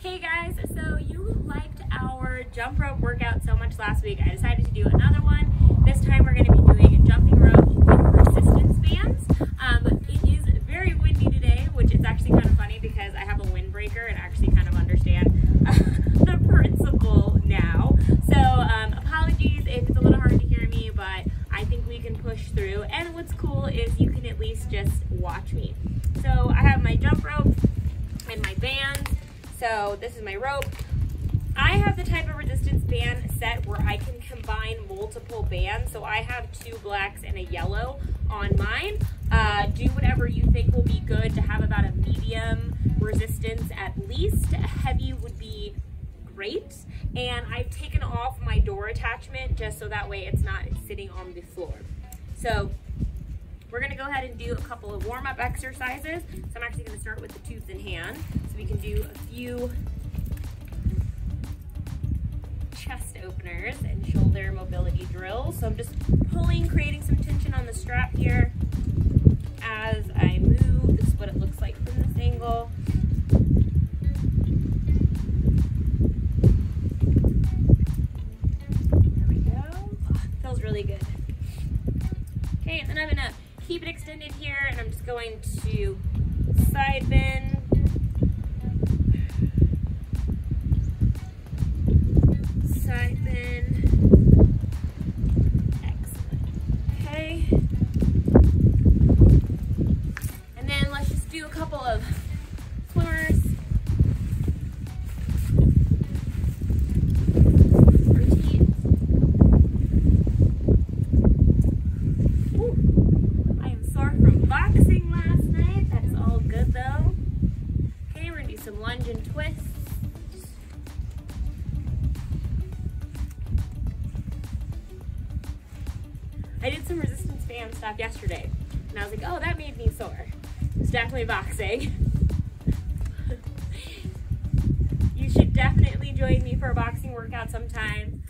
Hey guys, so you liked our jump rope workout so much last week, I decided to do another one. This time we're going to be doing a jumping rope with resistance bands. It is very windy today, which is actually kind of funny because I have a windbreaker and actually kind of understand the principle now. So apologies if it's a little hard to hear me, but I think we can push through. And what's cool is you can at least just watch me. So I have my jump rope and my bands. So this is my rope. I have the type of resistance band set where I can combine multiple bands. So I have 2 blacks and a yellow on mine. Do whatever you think will be good to have about a medium resistance at least. A heavy would be great. And I've taken off my door attachment just so that way it's not sitting on the floor. So we're gonna go ahead and do a couple of warm-up exercises. So I'm actually gonna start with the tubes in hand. So we can do a few chest openers and shoulder mobility drills. So I'm just pulling, creating some tension on the strap here as I move. This is what it looks like from this angle. There we go. Oh, feels really good. Okay, and then I'm gonna keep it extended here, and I'm just going to side bend. Side bend. Excellent. Okay. And then let's just do a couple of floors. Some lunge and twists. I did some resistance band stuff yesterday and I was like, oh, that made me sore. It's definitely boxing. You should definitely join me for a boxing workout sometime.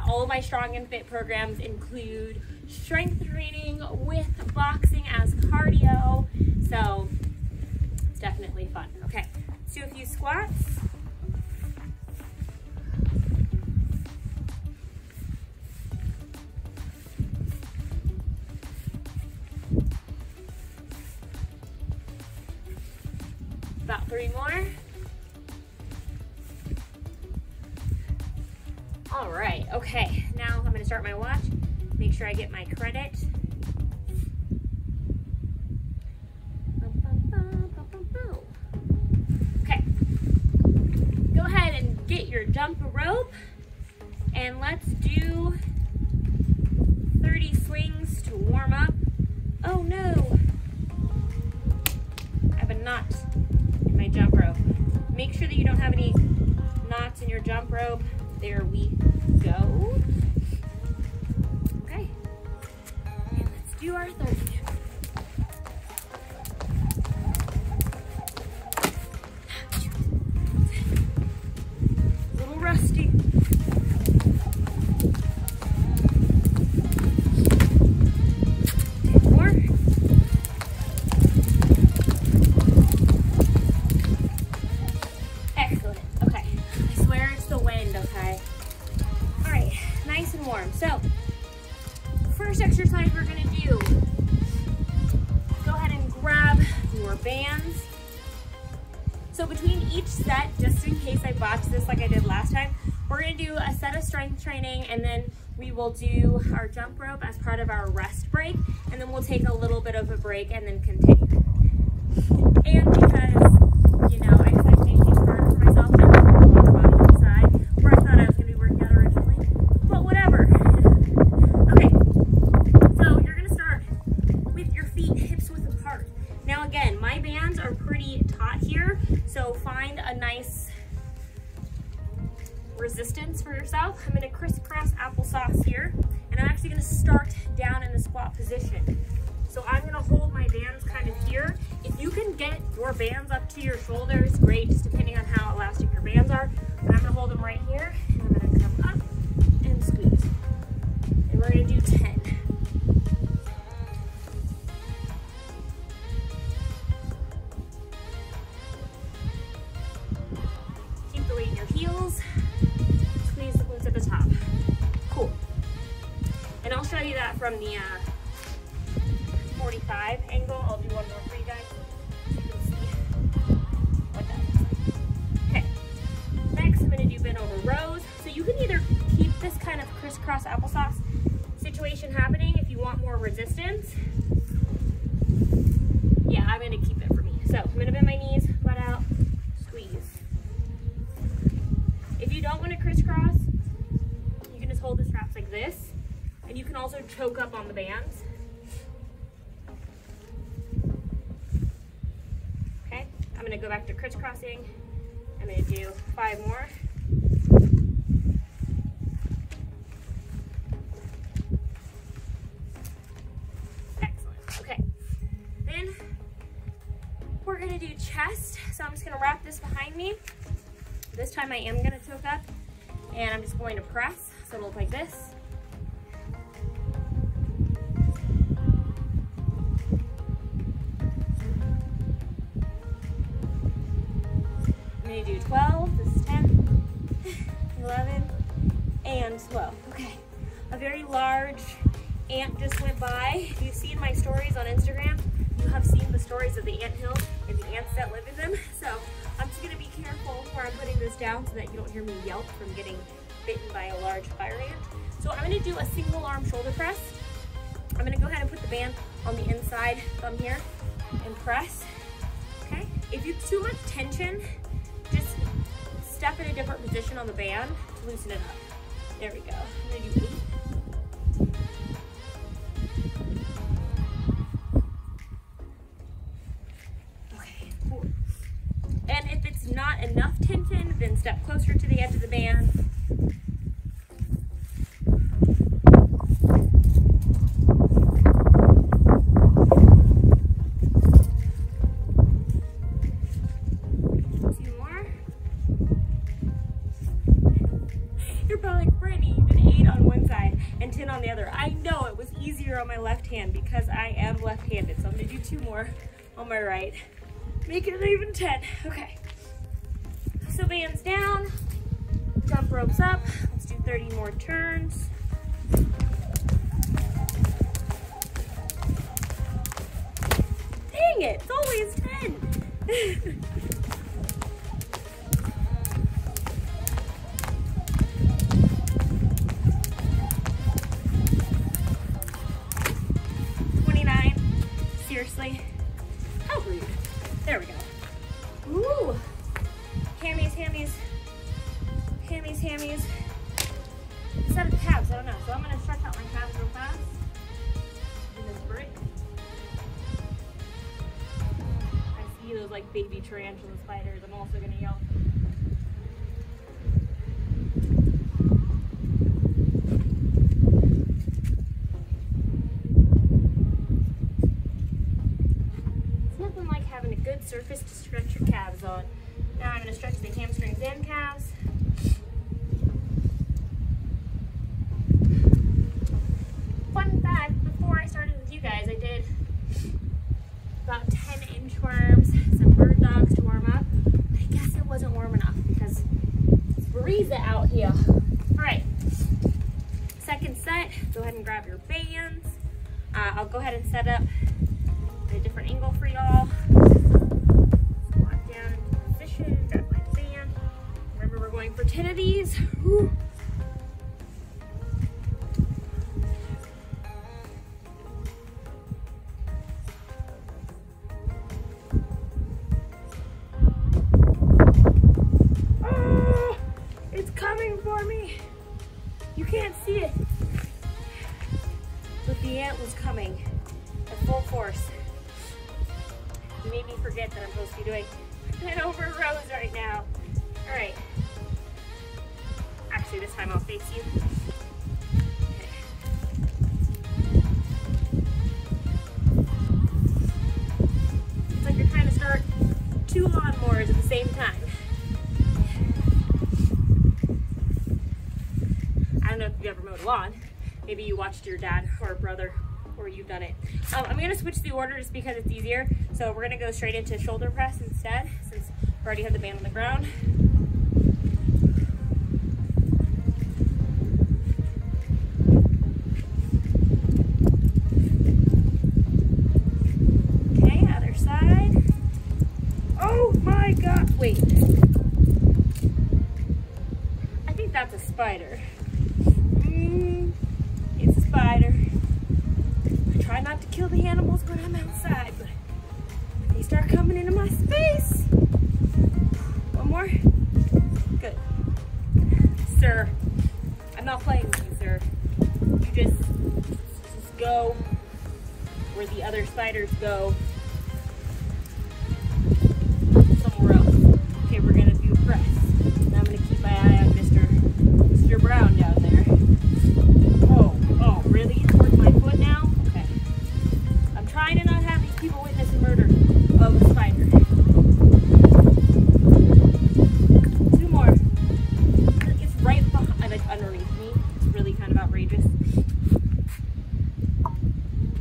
All of my Strong and Fit programs include strength training with boxing as cardio. So it's definitely fun. Okay. Do a few squats. About 3 more. All right, okay. Now I'm gonna start my watch. Make sure I get my credit. Get your jump rope and let's do 30 swings to warm up. Oh no, I have a knot in my jump rope. Make sure that you don't have any knots in your jump rope. There we go. Okay, and let's do our 30. Rusty. More. Excellent. Okay. I swear it's the wind, okay? All right, nice and warm. So, first exercise we're gonna do, go ahead and grab your bands. So between each set, just in case I botched this like I did last time, we're gonna do a set of strength training and then we will do our jump rope as part of our rest break, and then we'll take a little bit of a break and then continue. And because, you know, I decided to make things harder for myself, I put more water bottle inside where I thought I was gonna be working out originally, but whatever. Okay, so you're gonna start with your feet hips width apart. Now again, my bands are pretty taut here, so find a nice resistance for yourself. I'm gonna crisscross applesauce here, and I'm actually gonna start down in the squat position. So I'm gonna hold my bands kind of here. If you can get your bands up to your shoulders, great, just depending on how elastic your bands are. But I'm gonna hold them right here, and I'm gonna come up and squeeze. And we're gonna do 10. Keep that from the 45 angle. I'll do one more for you guys so you can see what that looks like. Okay, next I'm going to do bent over rows. So you can either keep this kind of crisscross applesauce situation happening if you want more resistance. Yeah, I'm going to keep it for me. So I'm going to bend my knees, butt out, squeeze. If you don't want to crisscross, you can just hold the straps like this, and you can also choke up on the bands. Okay, I'm going to go back to crisscrossing. I'm going to do 5 more. Excellent. Okay, then we're going to do chest. So I'm just going to wrap this behind me. This time I am going to choke up, and I'm just going to press, so it'll look like this. I'm going to do 12, this is 10, 11, and 12. Okay, a very large ant just went by. If you've seen my stories on Instagram, you have seen the stories of the anthill and the ants that live in them. So I'm just going to be careful where I'm putting this down so that you don't hear me yelp from getting bitten by a large fire ant. So I'm going to do a single arm shoulder press. I'm going to go ahead and put the band on the inside thumb here and press. Okay. If you have too much tension, just step in a different position on the band to loosen it up. There we go. I'm going to do 8. And if it's not enough tension, then step closer to the edge of the band. Two more. You're probably like, Brittany, you did 8 on one side and 10 on the other. I know it was easier on my left hand because I am left-handed. So I'm gonna do 2 more on my right. Make it even 10. Okay. So bands down, jump ropes up. Let's do 30 more turns. Dang it, it's always 10. Seriously? How rude. There we go. Ooh. Hammies, hammies. Hammies, hammies. Instead of calves, I don't know. So I'm going to stretch out my calves real fast. In this brick. I see those like baby tarantula spiders. I'm also going to yell. Having a good surface to stretch your calves on. Now I'm going to stretch the hamstrings and calves. Fun fact, before I started with you guys, I did about 10 inchworms, some bird dogs to warm up. I guess it wasn't warm enough because it's breezy out here. Alright, second set, go ahead and grab your bands. I'll go ahead and set up a different angle for y'all. Squat down into position, grab my band. Remember, we're going for 10 of these. Whew. Oh, it's coming for me. You can't see it, but the ant was coming at full force. You made me forget that I'm supposed to be doing bent over rows right now. All right. Actually, this time I'll face you. Okay. It's like you're trying to start 2 lawnmowers at the same time. I don't know if you ever mowed a lawn. Maybe you watched your dad or brother, or you've done it. I'm gonna switch the order just because it's easier. So we're gonna go straight into shoulder press instead, since we already have the band on the ground. that's a spider. It's a spider. I try not to kill the animals when I'm outside, but they start coming into my space. One more. Good. Sir, I'm not playing with you, sir. You just go where the other spiders go. Somewhere else. Okay, we're gonna do press. And I'm gonna keep my eye on Mr. Brown down there. Oh, really? Towards my foot now? Okay. I'm trying to not have these people witness the murder of a spider. 2 more. It's right behind, like underneath me. It's really kind of outrageous.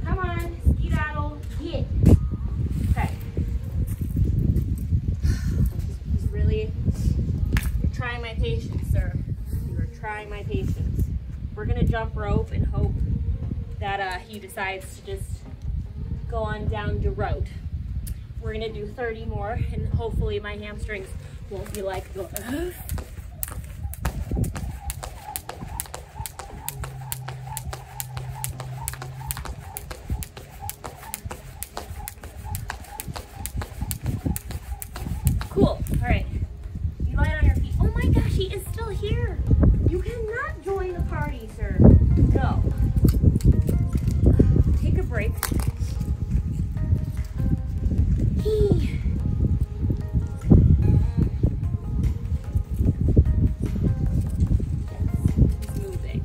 Come on, skedaddle, get. Okay. He's really, you're trying my patience, sir. You're trying my patience. We're gonna jump rope and hope that he decides to just go on down the road. We're gonna do 30 more, and hopefully my hamstrings won't be like, Cool, all right. You lie on your feet. Oh my gosh, he is still here. You cannot join the party, sir. No. Take a break. He's moving.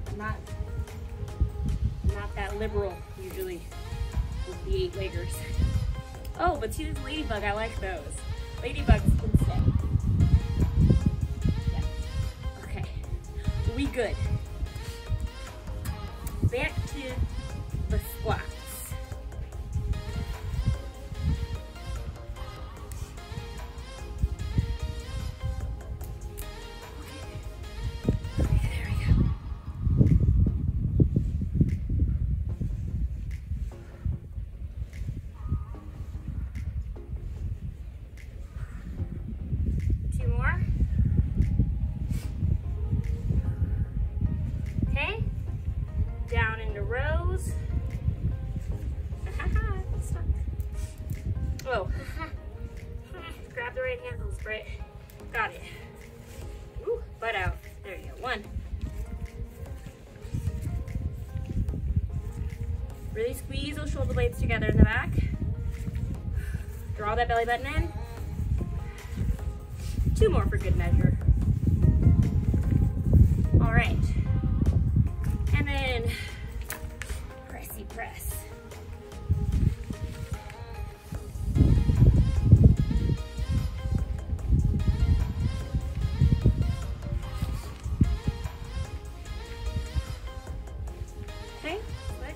I'm not that liberal usually with the 8-leggers. Oh, but see this ladybug, I like those. Ladybugs can stay. Yeah. Okay. We good. Back to the squats. Okay, there we go. Two more. Okay. Down into rows. Stuck. Oh. Grab the right handles, Britt. Got it. Ooh, butt out. There you go. 1. Really squeeze those shoulder blades together in the back. Draw that belly button in. 2 more for good measure. All right. And then pressy press. Okay, switch.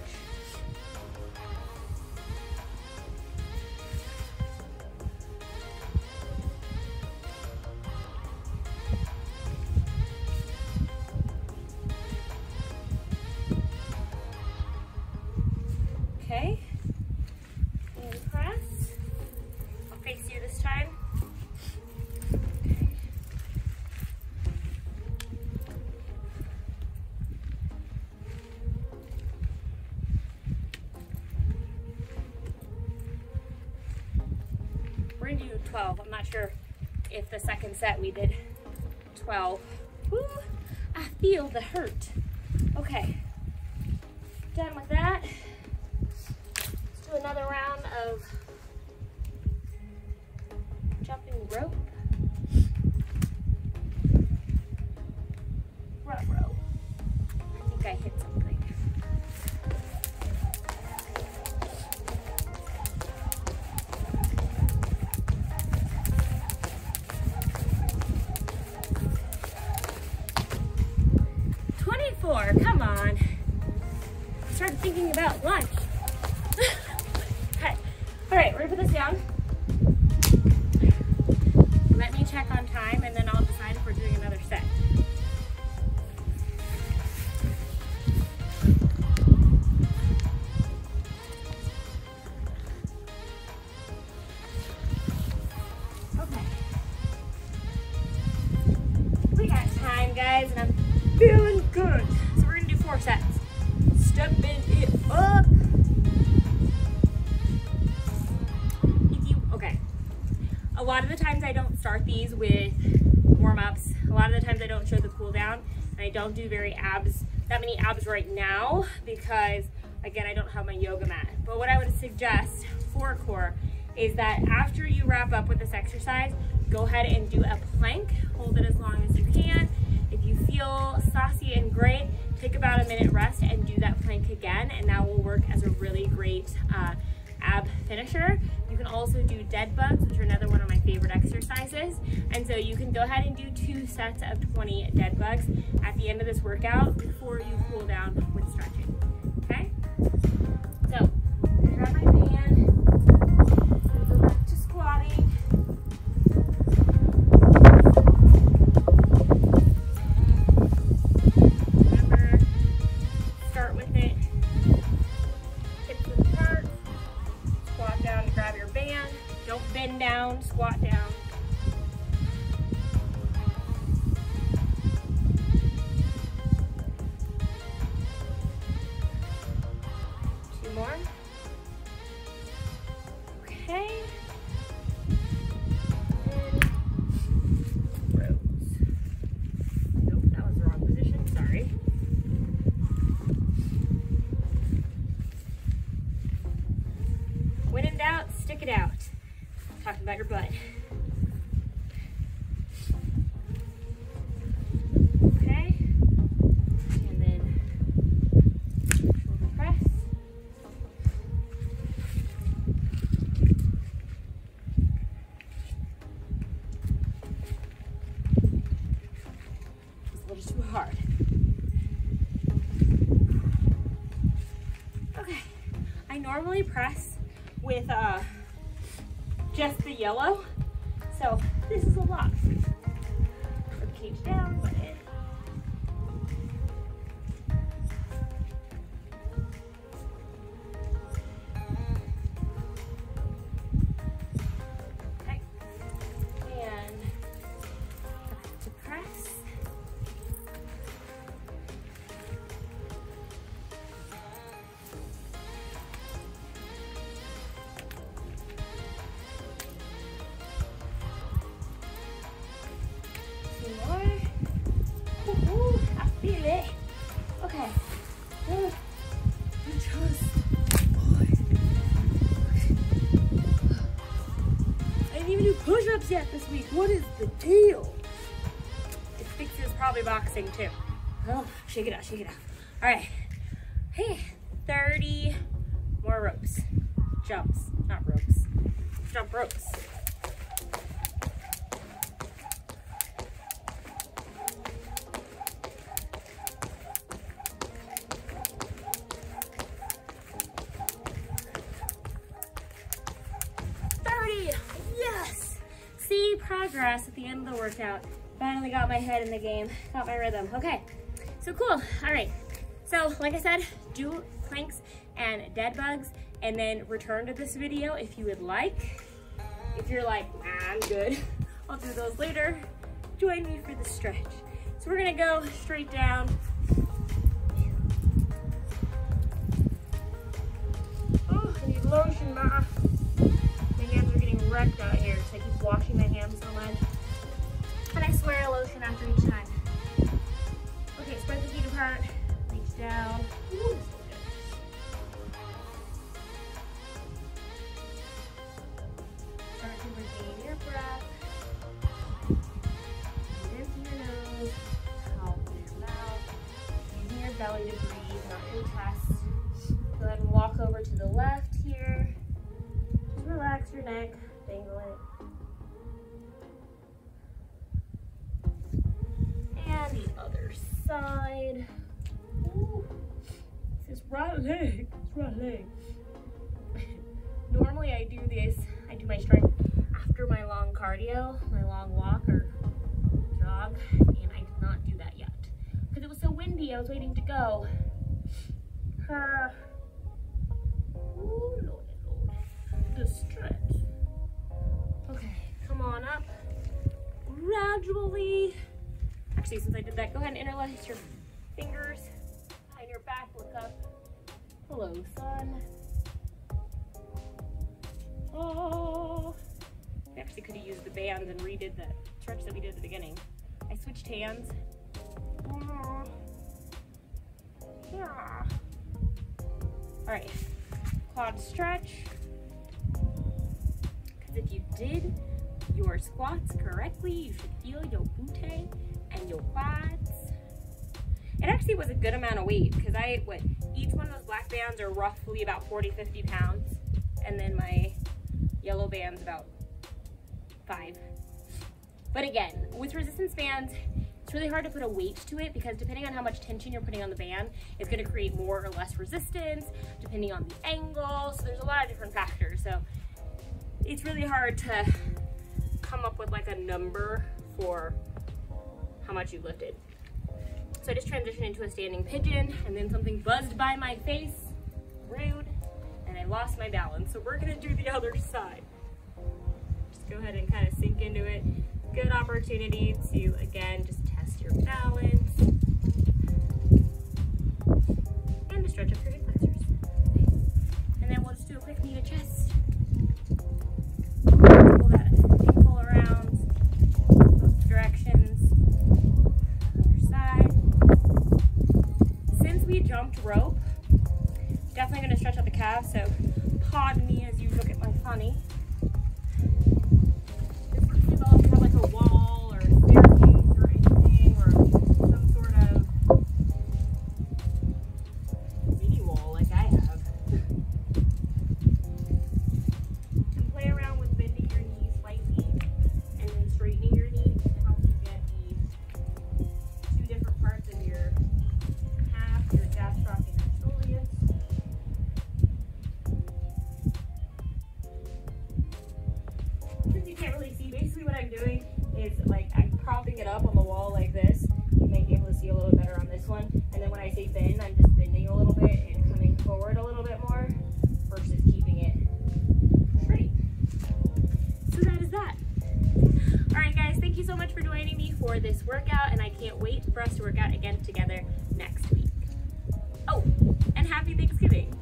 Okay, and press. I'll face you this time. Okay. We're gonna do 12. I'm not sure if the second set we did 12. Woo, I feel the hurt. Okay, done with that. Do another round of jumping rope. Row. I think I hit something. Come on. I started thinking about lunch. Okay. All right, we're gonna put this down. Let me check on time and then I'll decide if we're doing another set. Okay. A lot of the times I don't start these with warm-ups. A lot of the times I don't show the cool down, and I don't do that many abs right now because, again, I don't have my yoga mat. But what I would suggest for core is that after you wrap up with this exercise, go ahead and do a plank. Hold it as long as you can. If you feel saucy and great, take about a minute rest and do that plank again, and that will work as a really great ab finisher. You can also do dead bugs, which are another one of my favorite exercises. And so you can go ahead and do 2 sets of 20 dead bugs at the end of this workout before you cool down with stretching. Okay? So, I'm gonna grab my band. I'm gonna go back to squatting. Remember, start with it. Hips width apart. Squat down to grab your band. Don't bend down, squat down. Two more. Okay. And rows. Nope, that was the wrong position, sorry. When in doubt, stick it out. Talking about your butt. Okay. And then shoulder press. It's a little too hard. Okay. I normally press with just the yellow, so this is a lot. Rib cage down, butt in. Okay, and back to press. Ooh, I feel it. Okay. Oh, my chest. I didn't even do push-ups yet this week. What is the deal? It fixes probably boxing too. Oh, shake it out, shake it out. All right. Hey, 30 more ropes. Jumps, not ropes. Jump ropes. Yes! See progress at the end of the workout. Finally got my head in the game, got my rhythm. Okay, so cool. All right, so like I said, do planks and dead bugs, and then return to this video if you would like. If you're like, nah, I'm good, I'll do those later. Join me for the stretch. So we're gonna go straight down. Oh, I need lotion, Ma. Hands are getting wrecked out here because I keep washing my hands so much. And I swear a lotion after each time. Okay, spread the feet apart, reach down. Ooh, so good. Start to regain your breath. Breathe into your nose, out through your mouth. Using your belly to breathe, not your chest. Go ahead and walk over to the left here. Relax your neck, dangle it. And the other side. Ooh. This right leg, this right leg. Normally I do this, I do my strength after my long cardio, my long walk or jog, and I did not do that yet. Because it was so windy, I was waiting to go. Ooh, Lord. The stretch. Okay, come on up gradually. Actually, since I did that, go ahead and interlace your fingers behind your back. Look up. Hello, sun. Oh, we actually could have used the bands and redid the stretch that we did at the beginning. I switched hands. Yeah. All right, quad stretch. Because if you did your squats correctly, you should feel your butte and your quads. It actually was a good amount of weight because each one of those black bands are roughly about 40-50 pounds, and then my yellow band's about 5. But again, with resistance bands, it's really hard to put a weight to it because depending on how much tension you're putting on the band, it's going to create more or less resistance depending on the angle. So there's a lot of different factors. So it's really hard to come up with like a number for how much you lifted. So I just transitioned into a standing pigeon, and then something buzzed by my face, rude, and I lost my balance. So we're gonna do the other side. Just go ahead and kind of sink into it. Good opportunity to, again, just test your balance and to stretch up your hip flexors. And then we'll just do a quick knee to chest. Pull that ankle around both directions. Other side. Since we jumped rope, definitely going to stretch out the calves, so pardon me as you look at my funny. This works really well if you have like a wall or a staircase or anything, or some sort of mini wall like I have. You can play around with bending your knees slightly and then straightening your knees to help you get the 2 different parts of your calf, your gastroc and your soleus. Since you can't really see, basically what I'm doing is like I'm propping it up on the wall like this. You may be able to see a little bit better on this one. And then when I say bend, I'm just bending a little bit and coming forward a little bit more versus keeping it straight. So that is that. All right, guys, thank you so much for joining me for this workout, and I can't wait for us to work out again together next week. Oh, and happy Thanksgiving.